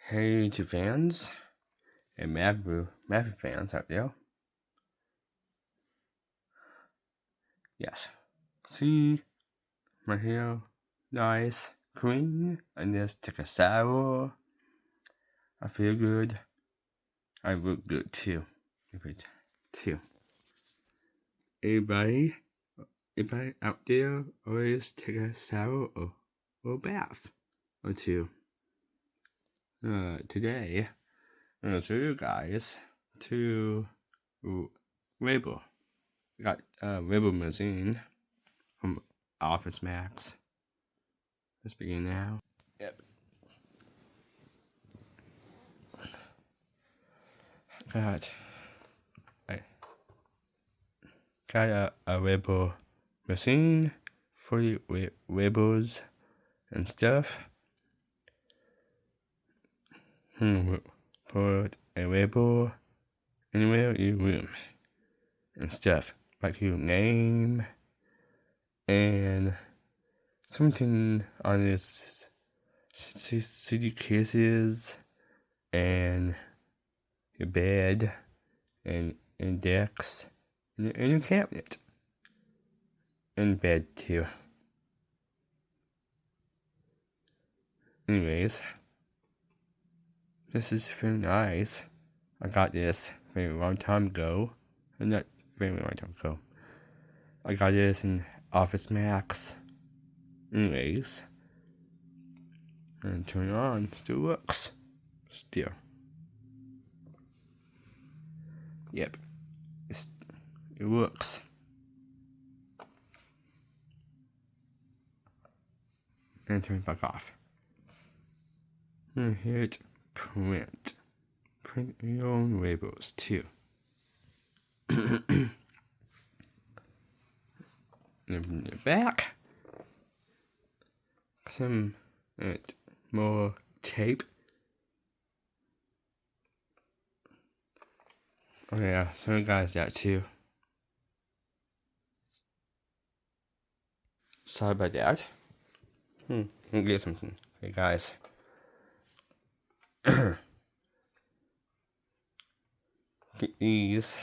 Hey to fans and Maverick fans out there. Yes. See my hair nice, clean, and just take a shower. I feel good. I look good too. Too. Everybody out there always take a shower or bath or two. Today, I'm gonna show you guys two Rebel. I got Rebel Magazine from Office Max. Let's begin now. Yep. Got a Rebel machine for the Rebels and stuff. Put a Rebel anywhere you room and stuff like your name and something on this CD cases and your bed and decks and your cabinet and bed too. Anyways, this is very nice. I got this very long time ago. Not very long time ago. I got this in Office Max. Anyways, and turn it on. Still works. Still. Yep. It works. And turn it back off. And hit print. Print your own labels too. In the back, some more tape. Oh yeah, some guys that too. Sorry about that. Let me get something. Hey guys. These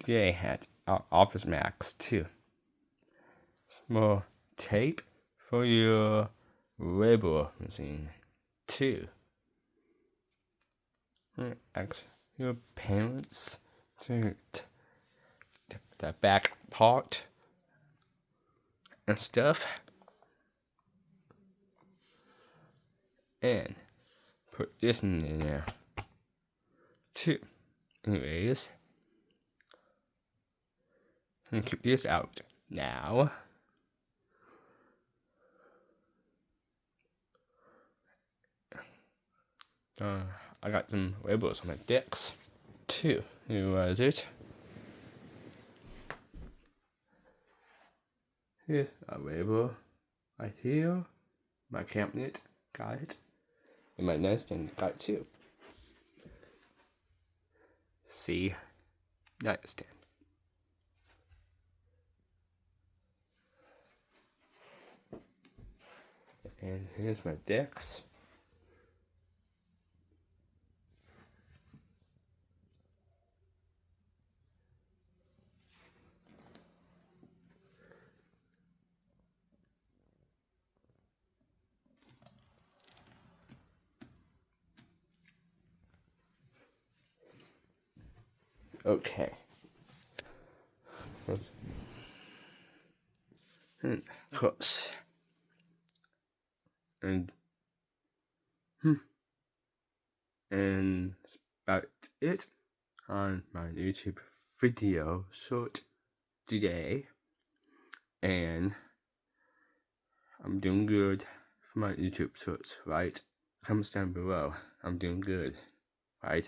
they had Office Max too. More tape for your label machine too. Ask your parents to the back part and stuff. And put this in there too. Anyways, I'm gonna keep this out now. I got some labels on my decks too. What is it? Here's a label right here. My cabinet, got it. And my nightstand, got it too. See, nightstand. And here's my decks. Okay. Close. And that's about it on my YouTube video short today. And I'm doing good for my YouTube shorts, right? Comments down below. I'm doing good, right?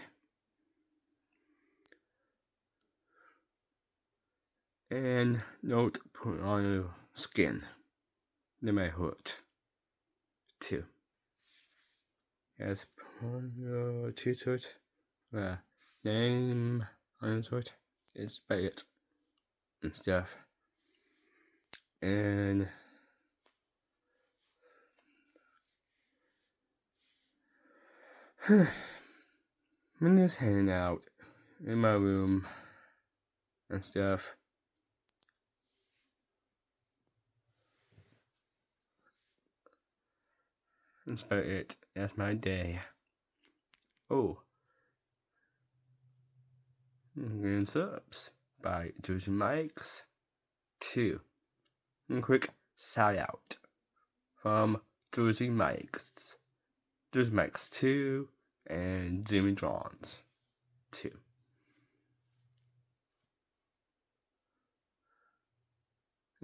And don't put on your skin. They might hurt too. Yes, put on your t-shirt. Name on your shirt is bad and stuff. And I'm just hanging out in my room and stuff. That's about it. That's my day. Oh. And subs by Juicy Mikes 2. And quick shout out from Juicy Mikes 2 and Jimmy Johns 2.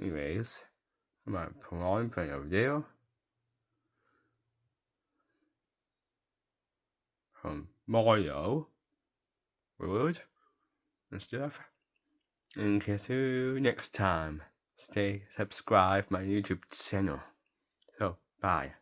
Anyways, I'm gonna put on playing over there from Mario World and stuff. And catch you next time. Stay subscribe my YouTube channel. So bye.